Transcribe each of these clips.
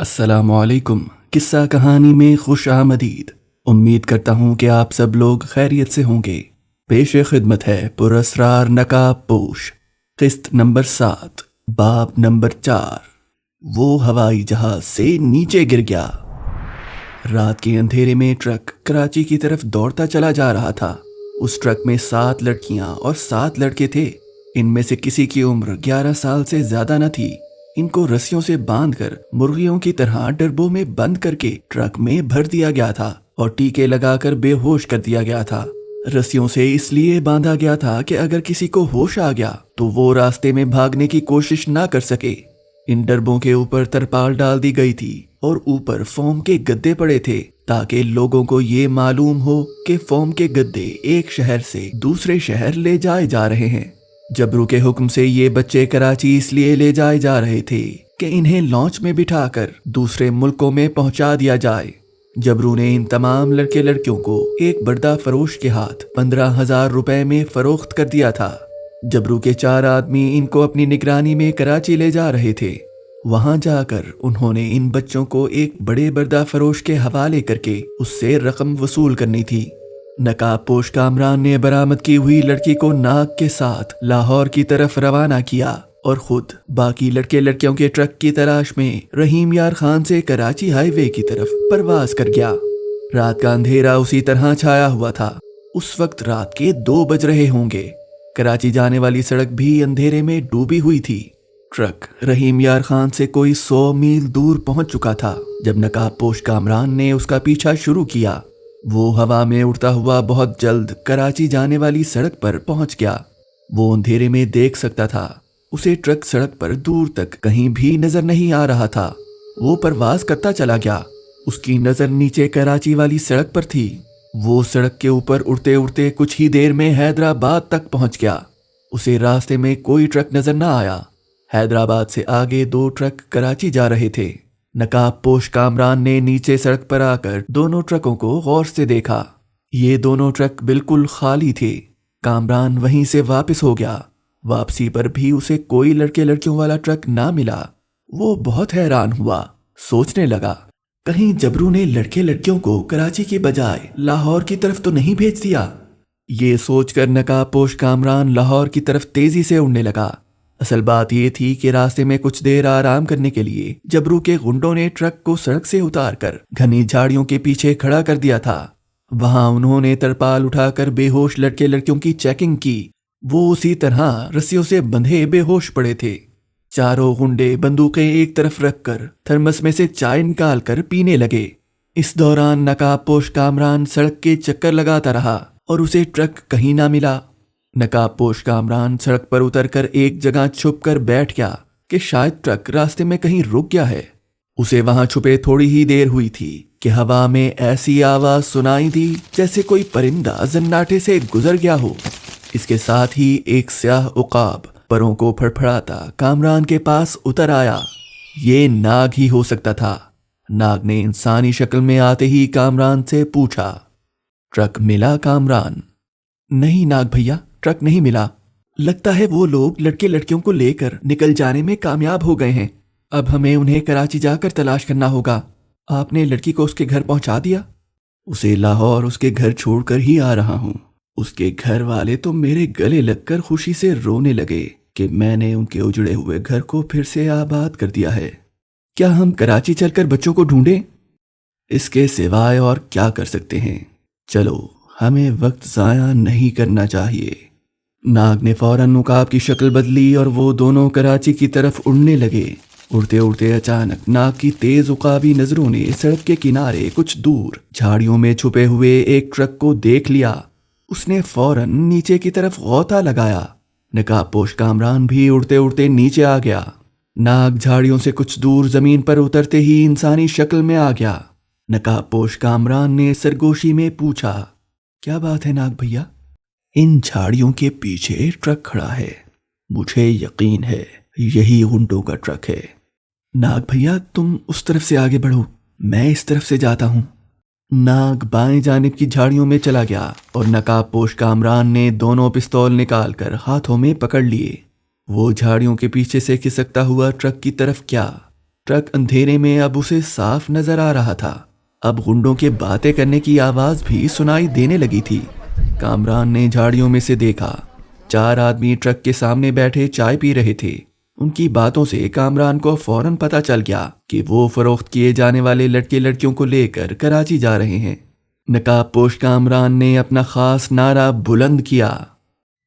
अस्सलामुअलैकुम। किस्सा कहानी में खुश आमदीद। उम्मीद करता हूँ कि आप सब लोग खैरियत से होंगे। पेश खिदमत है पुरअसरार नकाब पोश, किस्त नंबर 7, बाब नंबर 4। वो हवाई जहाज से नीचे गिर गया। रात के अंधेरे में ट्रक कराची की तरफ दौड़ता चला जा रहा था। उस ट्रक में 7 लड़कियां और 7 लड़के थे। इनमें से किसी की उम्र 11 साल से ज्यादा न थी। इनको रस्सियों से बांधकर मुर्गियों की तरह डब्बों में बंद करके ट्रक में भर दिया गया था और टीके लगाकर बेहोश कर दिया गया था। रस्सियों से इसलिए बांधा गया था कि अगर किसी को होश आ गया तो वो रास्ते में भागने की कोशिश ना कर सके। इन डब्बों के ऊपर तरपाल डाल दी गई थी और ऊपर फोम के गद्दे पड़े थे ताकि लोगों को ये मालूम हो कि फोम के गद्दे एक शहर से दूसरे शहर ले जाए जा रहे हैं। जबरू के हुक्म से ये बच्चे कराची इसलिए ले जाए जा रहे थे कि इन्हें लॉन्च में बिठाकर दूसरे मुल्कों में पहुंचा दिया जाए। जबरू ने इन तमाम लड़के लड़कियों को एक बर्दा फरोश के हाथ 15,000 रुपए में फरोख्त कर दिया था। जबरू के 4 आदमी इनको अपनी निगरानी में कराची ले जा रहे थे। वहां जाकर उन्होंने इन बच्चों को एक बड़े बर्दा फरोश के हवाले करके उससे रकम वसूल करनी थी। नकाब पोश कामरान ने बरामद की हुई लड़की को नाग के साथ लाहौर की तरफ रवाना किया और खुद बाकी लड़के लड़कियों के ट्रक की तलाश में रहीम यार खान से कराची हाईवे की तरफ परवाज कर गया। रात का अंधेरा उसी तरह छाया हुआ था। उस वक्त रात के 2 बज रहे होंगे। कराची जाने वाली सड़क भी अंधेरे में डूबी हुई थी। ट्रक रहीम यार खान से कोई 100 मील दूर पहुंच चुका था जब नकाब पोश कामरान ने उसका पीछा शुरू किया। वो हवा में उड़ता हुआ बहुत जल्द कराची जाने वाली सड़क पर पहुंच गया। वो अंधेरे में देख सकता था। उसे ट्रक सड़क पर दूर तक कहीं भी नजर नहीं आ रहा था। वो परवाज करता चला गया। उसकी नजर नीचे कराची वाली सड़क पर थी। वो सड़क के ऊपर उड़ते उड़ते कुछ ही देर में हैदराबाद तक पहुंच गया। उसे रास्ते में कोई ट्रक नजर न आया। हैदराबाद से आगे 2 ट्रक कराची जा रहे थे। नकाब पोश कामरान ने नीचे सड़क पर आकर दोनों ट्रकों को गौर से देखा। ये दोनों ट्रक बिल्कुल खाली थे। कामरान वहीं से वापस हो गया। वापसी पर भी उसे कोई लड़के लड़कियों वाला ट्रक ना मिला। वो बहुत हैरान हुआ। सोचने लगा, कहीं जबरू ने लड़के लड़कियों को कराची की बजाय लाहौर की तरफ तो नहीं भेज दिया। ये सोचकर नकाब पोश कामरान लाहौर की तरफ तेजी से उड़ने लगा। असल बात यह थी कि रास्ते में कुछ देर आराम करने के लिए जबरू के गुंडों ने ट्रक को सड़क से उतारकर घनी झाड़ियों के पीछे खड़ा कर दिया था। वहां उन्होंने तरपाल उठाकर बेहोश लड़के लड़कियों की चेकिंग की। वो उसी तरह रस्सियों से बंधे बेहोश पड़े थे। चारों गुंडे बंदूकें एक तरफ रखकर थर्मस में से चाय निकालकर पीने लगे। इस दौरान नकाब पोश कामरान सड़क के चक्कर लगाता रहा और उसे ट्रक कहीं ना मिला। नकाब पोश कामरान सड़क पर उतरकर एक जगह छुपकर बैठ गया कि शायद ट्रक रास्ते में कहीं रुक गया है। उसे वहां छुपे थोड़ी ही देर हुई थी कि हवा में ऐसी आवाज सुनाई दी जैसे कोई परिंदा जन्नाटे से गुजर गया हो। इसके साथ ही एक स्याह उकाब परों को फड़फड़ाता कामरान के पास उतर आया। ये नाग ही हो सकता था। नाग ने इंसानी शक्ल में आते ही कामरान से पूछा, ट्रक मिला कामरान? नहीं नाग भैया, ट्रक नहीं मिला। लगता है वो लोग लड़के लड़कियों को लेकर निकल जाने में कामयाब हो गए हैं। अब हमें उन्हें कराची जाकर तलाश करना होगा। आपने लड़की को उसके घर पहुंचा दिया? उसे लाहौर उसके घर छोड़कर ही आ रहा हूं। उसके घर वाले तो मेरे गले लगकर खुशी से रोने लगे कि मैंने उनके उजड़े हुए घर को फिर से आबाद कर दिया है। क्या हम कराची चलकर बच्चों को ढूंढें? इसके सिवाय और क्या कर सकते हैं? चलो, हमें वक्त जाया नहीं करना चाहिए। नाग ने फौरन उकाब की शक्ल बदली और वो दोनों कराची की तरफ उड़ने लगे। उड़ते उड़ते अचानक नाग की तेज उकाबी नजरों ने सड़क के किनारे कुछ दूर झाड़ियों में छुपे हुए एक ट्रक को देख लिया। उसने फौरन नीचे की तरफ गौता लगाया। नकाब पोश कामरान भी उड़ते उड़ते नीचे आ गया। नाग झाड़ियों से कुछ दूर जमीन पर उतरते ही इंसानी शक्ल में आ गया। नकाब पोश कामरान ने सरगोशी में पूछा, क्या बात है नाग भैया? इन झाड़ियों के पीछे ट्रक खड़ा है। मुझे यकीन है यही गुंडों का ट्रक है। नाग भैया, तुम उस तरफ से आगे बढ़ो, मैं इस तरफ से जाता हूं। नाग बाएं जानिब की झाड़ियों में चला गया और नकाब पोश कामरान ने दोनों पिस्तौल निकालकर हाथों में पकड़ लिए। वो झाड़ियों के पीछे से खिसकता हुआ ट्रक की तरफ क्या ट्रक अंधेरे में अब उसे साफ नजर आ रहा था। अब गुंडों के बातें करने की आवाज भी सुनाई देने लगी थी। कामरान ने झाड़ियों में से देखा, 4 आदमी ट्रक के सामने बैठे चाय पी रहे थे। उनकी बातों से कामरान को फौरन पता चल गया कि वो फरोख्त किए जाने वाले लड़के लड़कियों को लेकर कराची जा रहे हैं। नकाबपोश कामरान ने अपना खास नारा बुलंद किया,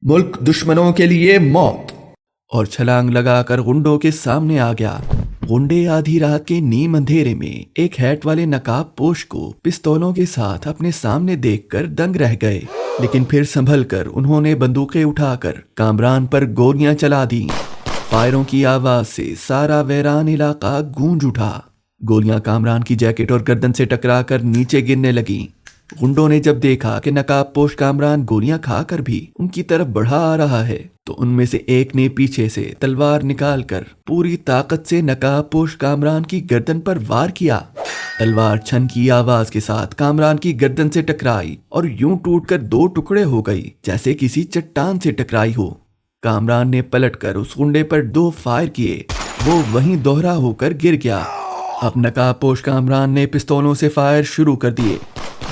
मुल्क दुश्मनों के लिए मौत, और छलांग लगाकर गुंडों के सामने आ गया। गुंडे आधी रात के नीम अंधेरे में एक हैट वाले नकाबपोश को पिस्तौलों के साथ अपने सामने देखकर दंग रह गए, लेकिन फिर संभल कर उन्होंने बंदूकें उठाकर कामरान पर गोलियां चला दी। फायरों की आवाज से सारा वैरान इलाका गूंज उठा। गोलियां कामरान की जैकेट और गर्दन से टकराकर नीचे गिरने लगी। गुंडों ने जब देखा कि नकाबपोश कामरान गोलियां खाकर भी उनकी तरफ बढ़ा आ रहा है, तो उनमें से एक ने पीछे से तलवार निकालकर पूरी ताकत से नकाबपोश कामरान की गर्दन पर वार किया। तलवार छन की आवाज के साथ कामरान की गर्दन से टकराई और यूं टूटकर 2 टुकड़े हो गई जैसे किसी चट्टान से टकराई हो। कामरान ने पलटकर उस गुंडे पर 2 फायर किए, वो वहीं दोहरा होकर गिर गया। अब नकाबपोश कामरान ने पिस्तौलों से फायर शुरू कर दिए।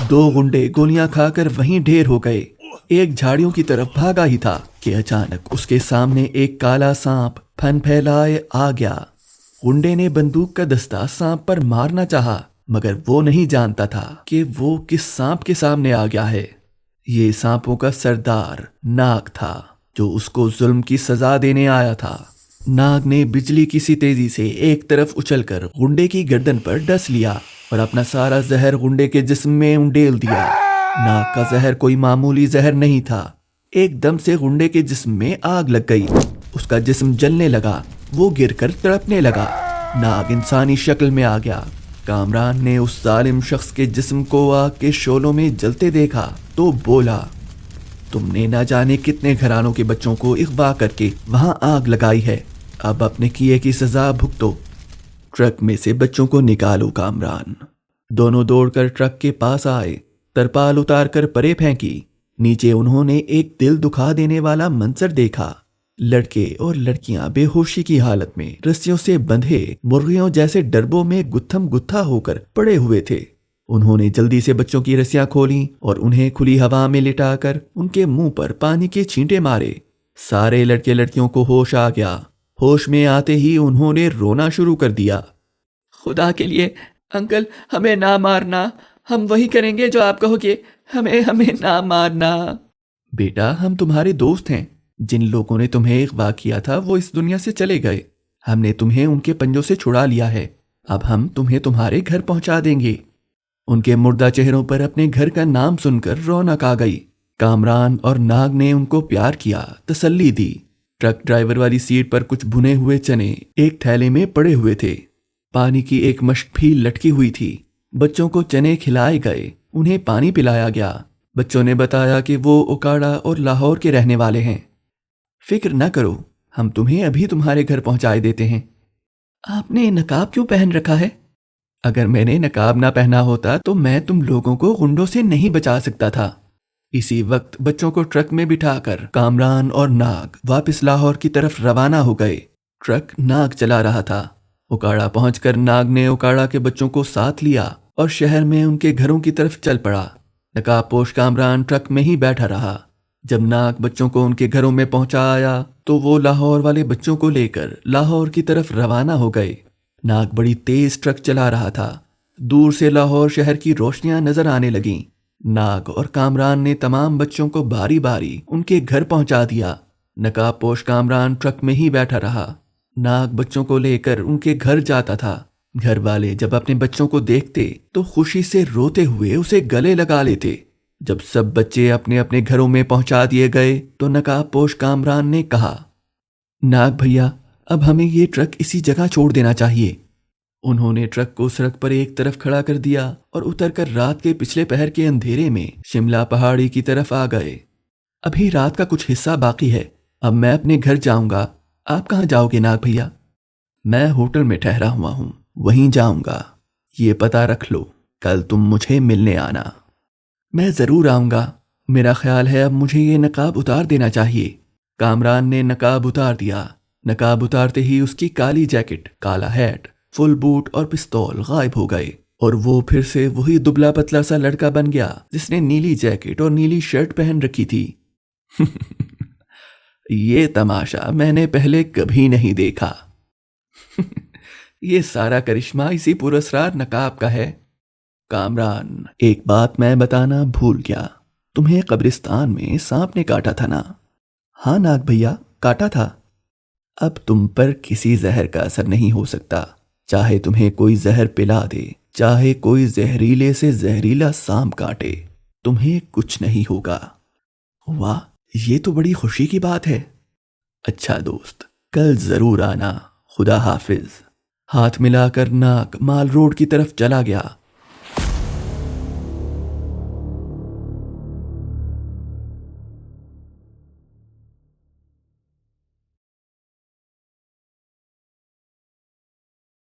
2 गुंडे गोलियां खाकर वहीं ढेर हो गए। एक झाड़ियों की तरफ भागा ही था कि अचानक उसके सामने एक काला सांप फन फैलाए आ गया। गुंडे ने बंदूक का दस्ता सांप पर मारना चाहा, मगर वो नहीं जानता था कि वो किस सांप के सामने आ गया है। ये सांपों का सरदार नाग था, जो उसको जुल्म की सजा देने आया था। नाग ने बिजली की सी तेजी से एक तरफ उछलकर गुंडे की गर्दन पर डस लिया और अपना सारा जहर गुंडे के जिस्म में उंडेल दिया। नाग का जहर कोई मामूली जहर नहीं था। एकदम से गुंडे के जिस्म में आग लग गई। उसका जिस्म जलने लगा, वो गिरकर तड़पने लगा। नाग इंसानी शक्ल में आ गया। कामरान ने उस जालिम शख्स के जिस्म को आग के शोलों में जलते देखा तो बोला, तुमने ना जाने कितने घरानों के बच्चों को अगवा करके वहां आग लगाई है, अब अपने किए की सजा भुगतो। ट्रक में से बच्चों को निकालो कामरान। दोनों दौड़कर ट्रक के पास आए, तरपाल उतारकर परे फेंकी। नीचे उन्होंने एक दिल दुखा देने वाला मंजर देखा। लड़के और लड़कियां बेहोशी की हालत में रस्सियों से बंधे मुर्गियों जैसे डरबों में गुत्थम गुत्था होकर पड़े हुए थे। उन्होंने जल्दी से बच्चों की रस्सियां खोली और उन्हें खुली हवा में लिटाकर उनके मुंह पर पानी के छींटे मारे। सारे लड़के लड़कियों को होश आ गया। होश में आते ही उन्होंने रोना शुरू कर दिया। खुदा के लिए अंकल, हमें ना मारना, हम वही करेंगे जो आप कहोगे, हमें ना मारना। बेटा, हम तुम्हारे दोस्त हैं। जिन लोगों ने तुम्हें अगवा किया था वो इस दुनिया से चले गए। हमने तुम्हें उनके पंजों से छुड़ा लिया है। अब हम तुम्हें तुम्हारे घर पहुंचा देंगे। उनके मुर्दा चेहरों पर अपने घर का नाम सुनकर रौनक आ गई। कामरान और नाग ने उनको प्यार किया, तसल्ली दी। ट्रक ड्राइवर वाली सीट पर कुछ भुने हुए चने एक थैले में पड़े हुए थे। पानी की एक मश्क भी लटकी हुई थी। बच्चों को चने खिलाए गए, उन्हें पानी पिलाया गया। बच्चों ने बताया कि वो उकाड़ा और लाहौर के रहने वाले हैं। फिक्र न करो, हम तुम्हें अभी तुम्हारे घर पहुंचाए देते हैं। आपने नकाब क्यों पहन रखा है? अगर मैंने नकाब ना पहना होता तो मैं तुम लोगों को गुंडों से नहीं बचा सकता था। इसी वक्त बच्चों को ट्रक में बिठाकर कामरान और नाग वापस लाहौर की तरफ रवाना हो गए। ट्रक नाग चला रहा था। उकाड़ा पहुंचकर नाग ने उकाड़ा के बच्चों को साथ लिया और शहर में उनके घरों की तरफ चल पड़ा। नकाबपोश कामरान ट्रक में ही बैठा रहा। जब नाग बच्चों को उनके घरों में पहुंचा आया तो वो लाहौर वाले बच्चों को लेकर लाहौर की तरफ रवाना हो गए। नाग बड़ी तेज ट्रक चला रहा था। दूर से लाहौर शहर की रोशनियां नजर आने लगीं। नाग और कामरान ने तमाम बच्चों को बारी बारी उनके घर पहुंचा दिया। नकाबपोश कामरान ट्रक में ही बैठा रहा। नाग बच्चों को लेकर उनके घर जाता था। घर वाले जब अपने बच्चों को देखते तो खुशी से रोते हुए उसे गले लगा लेते। जब सब बच्चे अपने अपने घरों में पहुंचा दिए गए तो नकाबपोश कामरान ने कहा, नाग भैया, अब हमें ये ट्रक इसी जगह छोड़ देना चाहिए। उन्होंने ट्रक को सड़क पर एक तरफ खड़ा कर दिया और उतरकर रात के पिछले पहर के अंधेरे में शिमला पहाड़ी की तरफ आ गए। अभी रात का कुछ हिस्सा बाकी है, अब मैं अपने घर जाऊंगा। आप कहाँ जाओगे नाग भैया? मैं होटल में ठहरा हुआ हूँ, वहीं जाऊंगा। ये पता रख लो, कल तुम मुझे मिलने आना। मैं जरूर आऊंगा। मेरा ख्याल है अब मुझे ये नकाब उतार देना चाहिए। कामरान ने नकाब उतार दिया। नकाब उतारते ही उसकी काली जैकेट, काला हैट, فل بوٹ اور پستول غائب ہو گئے اور وہ پھر سے وہی دبلا پتلا سا لڑکا بن گیا جس نے نیلی جیکٹ اور نیلی شرٹ پہن رکھی تھی۔ یہ تماشا میں نے پہلے کبھی نہیں دیکھا۔ یہ سارا کرشمہ اسی پراسرار نقاب کا ہے۔ کامران، ایک بات میں بتانا بھول گیا، تمہیں قبرستان میں سانپ نے کاٹا تھا نا؟ ہاں ناگ بھیا، کاٹا تھا۔ اب تم پر کسی زہر کا اثر نہیں ہو سکتا، چاہے تمہیں کوئی زہر پلا دے، چاہے کوئی زہریلے سے زہریلا سانپ کاٹے، تمہیں کچھ نہیں ہوگا۔ واہ، یہ تو بڑی خوشی کی بات ہے۔ اچھا دوست، کل ضرور آنا، خدا حافظ۔ ہاتھ ملا کر ناگ مال روڈ کی طرف چلا گیا